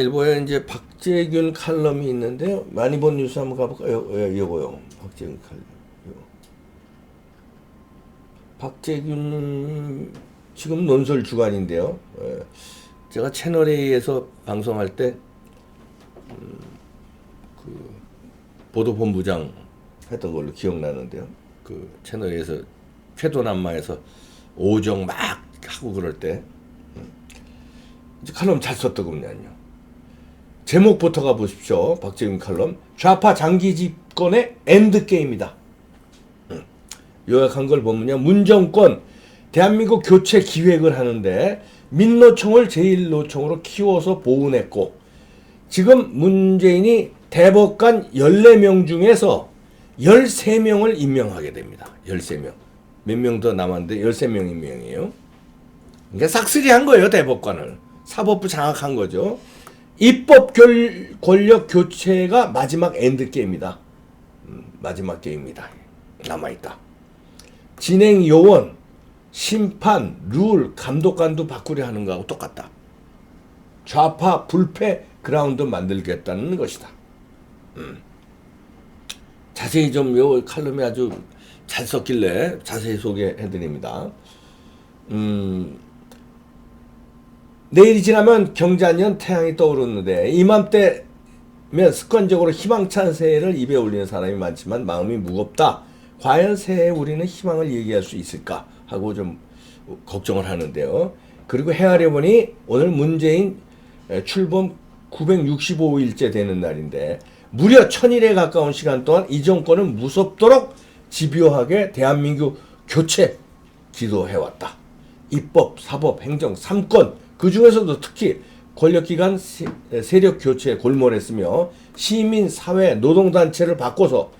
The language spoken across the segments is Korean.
중앙일보에 이제 박재균 칼럼이 있는데요. 많이 본 뉴스 한번 가볼까요? 요거요. 박재균 칼럼. 박재균 지금 논설 주간인데요. 제가 채널A에서 방송할 때 그 보도본부장 했던 걸로 기억나는데요. 그 채널A에서 쾌도난마에서 오정 막 하고 그럴 때 이제 칼럼 잘 썼더군요. 제목부터 가보십시오. 박재균 칼럼. 좌파 장기 집권의 엔드게임이다. 요약한 걸 보면요. 문정권 대한민국 교체 기획을 하는데 민노총을 제1노총으로 키워서 보훈했고 지금 문재인이 대법관 14명 중에서 13명을 임명하게 됩니다. 13명. 몇 명 더 남았는데 13명 임명이에요. 그러니까 싹쓸이한 거예요. 대법관을. 사법부 장악한 거죠. 입법 권력 교체가 마지막 엔드게임이다. 마지막 게임이다. 남아있다. 진행 요원, 심판, 룰, 감독관도 바꾸려 하는 거하고 똑같다. 좌파 불패 그라운드 만들겠다는 것이다. 자세히 좀 요 칼럼이 아주 잘 썼길래 자세히 소개해드립니다. 내일이 지나면 경자년 태양이 떠오르는데 이맘때면 습관적으로 희망찬 새해를 입에 올리는 사람이 많지만 마음이 무겁다. 과연 새해에 우리는 희망을 얘기할 수 있을까 하고 좀 걱정을 하는데요. 그리고 헤아려 보니 오늘 문재인 출범 965일째 되는 날인데 무려 1000일에 가까운 시간 동안 이 정권은 무섭도록 집요하게 대한민국 교체 기도해왔다. 입법, 사법, 행정, 3권 그 중에서도 특히 권력기관 세력 교체에 골몰했으며 시민, 사회, 노동단체를 바꿔서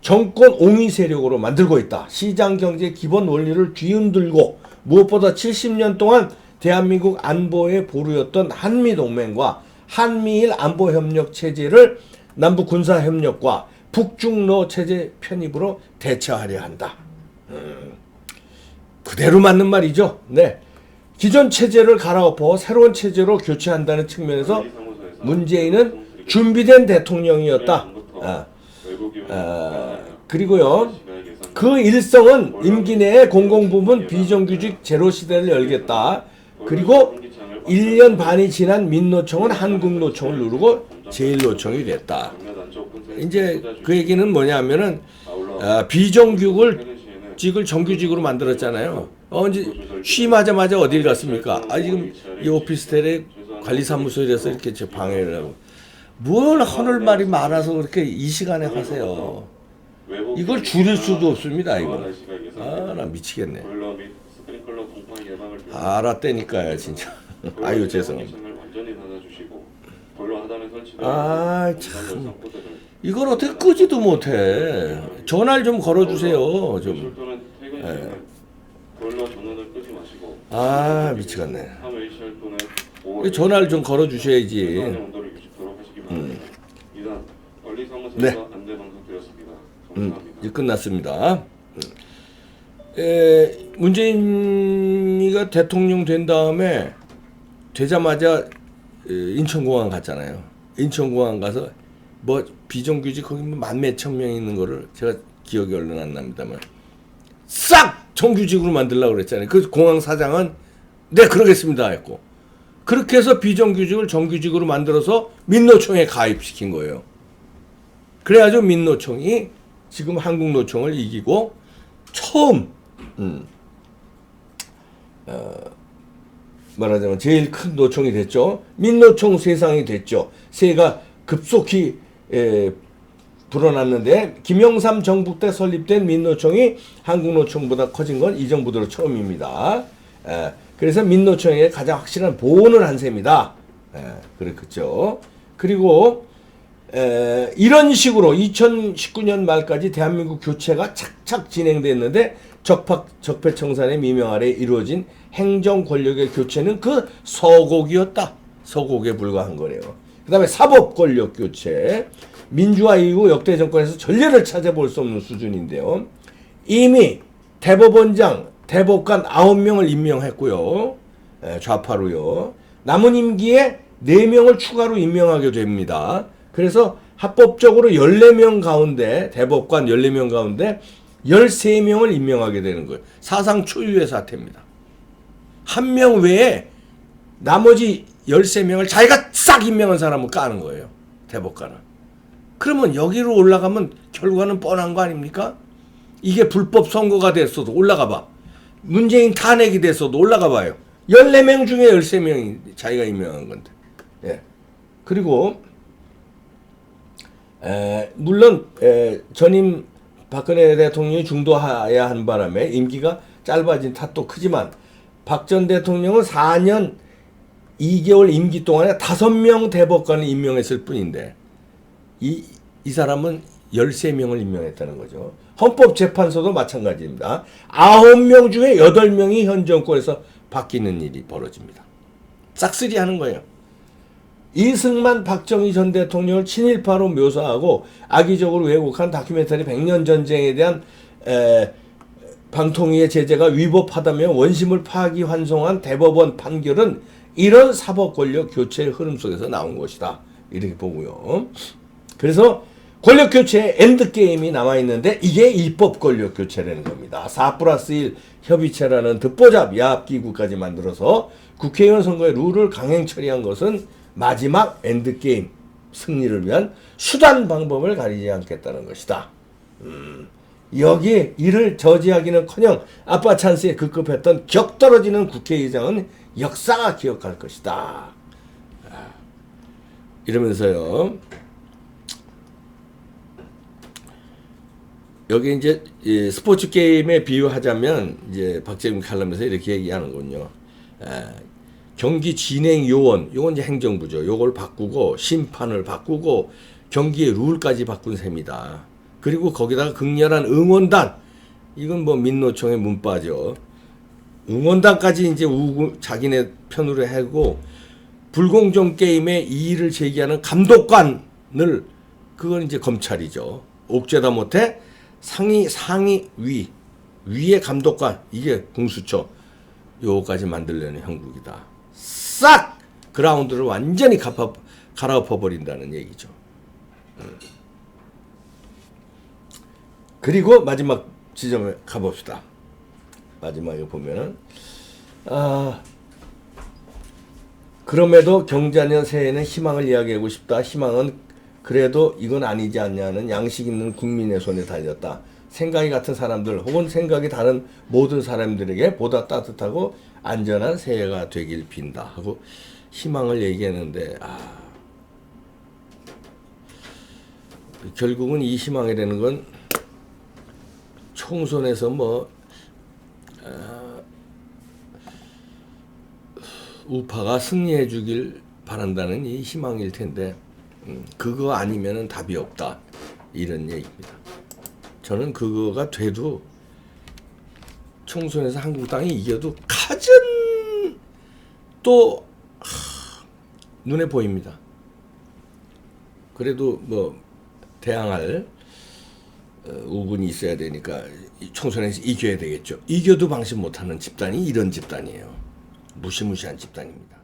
정권 옹이 세력으로 만들고 있다. 시장 경제 기본 원리를 뒤흔들고 무엇보다 70년 동안 대한민국 안보의 보루였던 한미동맹과 한미일 안보협력 체제를 남북군사협력과 북중러 체제 편입으로 대처하려 한다. 그대로 맞는 말이죠. 네. 기존 체제를 갈아엎어 새로운 체제로 교체한다는 측면에서 문재인은 준비된 대통령이었다. 그리고요. 그 일성은 임기 내에 공공부문 비정규직 제로 시대를 열겠다. 그리고 1년 반이 지난 민노총은 한국노총을 누르고 제1노총이 됐다. 이제 그 얘기는 뭐냐면은 비정규직을 정규직으로 만들었잖아요. 이제 취임하자마자 어딜 갔습니까? 지금 이 오피스텔에 관리사무소에서 이렇게 제 방해를 하고 뭘 하늘 말이 많아서 그렇게 이 시간에 하세요. 이걸 줄일 수도 없습니다. 이거. 나 미치겠네. 알았다니까요, 진짜. 아유 죄송합니다. 참. 이걸 어떻게 끄지도 못해. 전화를 좀 걸어주세요. 좀. 미치겠네. 전화를 좀 걸어주셔야지. 네. 이제 끝났습니다. 문재인이가 대통령 된 다음에 되자마자 인천공항 갔잖아요. 인천공항 가서 뭐 비정규직 거기 만 몇천 명 있는 거를 제가 기억이 얼른 안 납니다만 싹 정규직으로 만들려고 그랬잖아요. 그 공항 사장은 네 그러겠습니다 했고 그렇게 해서 비정규직을 정규직으로 만들어서 민노총에 가입시킨 거예요. 그래가지고 민노총이 지금 한국노총을 이기고 처음 말하자면 제일 큰 노총이 됐죠. 민노총 세상이 됐죠. 세가 급속히 불어났는데 김영삼 정부 때 설립된 민노총이 한국노총보다 커진 건 이 정부 들어 처음입니다. 그래서 민노총에 가장 확실한 보온을 한 셈이다. 그렇겠죠. 그리고 이런 식으로 2019년 말까지 대한민국 교체가 착착 진행됐는데 적폐청산의 미명 아래 이루어진 행정 권력의 교체는 그 서곡이었다. 서곡에 불과한 거래요. 그 다음에 사법 권력 교체. 민주화 이후 역대 정권에서 전례를 찾아볼 수 없는 수준인데요. 이미 대법원장, 대법관 9명을 임명했고요. 좌파로요. 남은 임기에 4명을 추가로 임명하게 됩니다. 그래서 합법적으로 14명 가운데, 대법관 14명 가운데 13명을 임명하게 되는 거예요. 사상 초유의 사태입니다. 한 명 외에 나머지 13명을 자기가 싹 임명한 사람을 까는 거예요. 대법관은. 그러면 여기로 올라가면 결과는 뻔한 거 아닙니까? 이게 불법 선거가 됐어도 올라가 봐. 문재인 탄핵이 됐어도 올라가 봐요. 14명 중에 13명이 자기가 임명한 건데. 예. 그리고 물론 전임 박근혜 대통령이 중도하야 한 바람에 임기가 짧아진 탓도 크지만 박 전 대통령은 4년 2개월 임기 동안에 5명 대법관을 임명했을 뿐인데 이 사람은 13명을 임명했다는 거죠. 헌법재판소도 마찬가지입니다. 9명 중에 8명이 현 정권에서 바뀌는 일이 벌어집니다. 싹쓸이 하는 거예요. 이승만 박정희 전 대통령을 친일파로 묘사하고 악의적으로 왜곡한 다큐멘터리 100년 전쟁에 대한 방통위의 제재가 위법하다며 원심을 파기환송한 대법원 판결은 이런 사법권력 교체의 흐름 속에서 나온 것이다. 이렇게 보고요. 그래서 권력교체의 엔드게임이 남아있는데 이게 입법 권력교체라는 겁니다. 4+1 협의체라는 듣보잡 야합기구까지 만들어서 국회의원 선거의 룰을 강행 처리한 것은 마지막 엔드게임 승리를 위한 수단 방법을 가리지 않겠다는 것이다. 여기 이를 저지하기는커녕 아빠 찬스에 급급했던 격떨어지는 국회의장은 역사가 기억할 것이다. 이러면서요. 여기 이제 스포츠 게임에 비유하자면 이제 박재민 칼럼에서 이렇게 얘기하는군요. 경기 진행 요원, 요건 이제 행정부죠. 요걸 바꾸고 심판을 바꾸고 경기의 룰까지 바꾼 셈이다. 그리고 거기다가 극렬한 응원단, 이건 뭐 민노총의 문바죠. 응원단까지 이제 자기네 편으로 하고 불공정 게임에 이의를 제기하는 감독관을 그건 이제 검찰이죠. 옥죄다 못해 상위 위의 감독관, 이게 공수처 요거까지 만들려는 형국이다. 싹 그라운드를 완전히 갈아엎어 버린다는 얘기죠. 그리고 마지막 지점에 가봅시다. 마지막에 보면은 그럼에도 경자년 새해에는 희망을 이야기하고 싶다. 희망은 그래도 이건 아니지 않냐는 양식 있는 국민의 손에 달렸다. 생각이 같은 사람들 혹은 생각이 다른 모든 사람들에게 보다 따뜻하고 안전한 새해가 되길 빈다 하고 희망을 얘기했는데 결국은 이 희망이라는 건 총선에서 우파가 승리해 주길 바란다는 이 희망일 텐데 그거 아니면은 답이 없다 이런 얘기입니다. 저는 그거가 돼도 총선에서 한국당이 이겨도 가장 또 눈에 보입니다. 그래도 뭐 대항할 우군이 있어야 되니까 총선에서 이겨야 되겠죠. 이겨도 방심 못하는 집단이 이런 집단이에요. 무시무시한 집단입니다.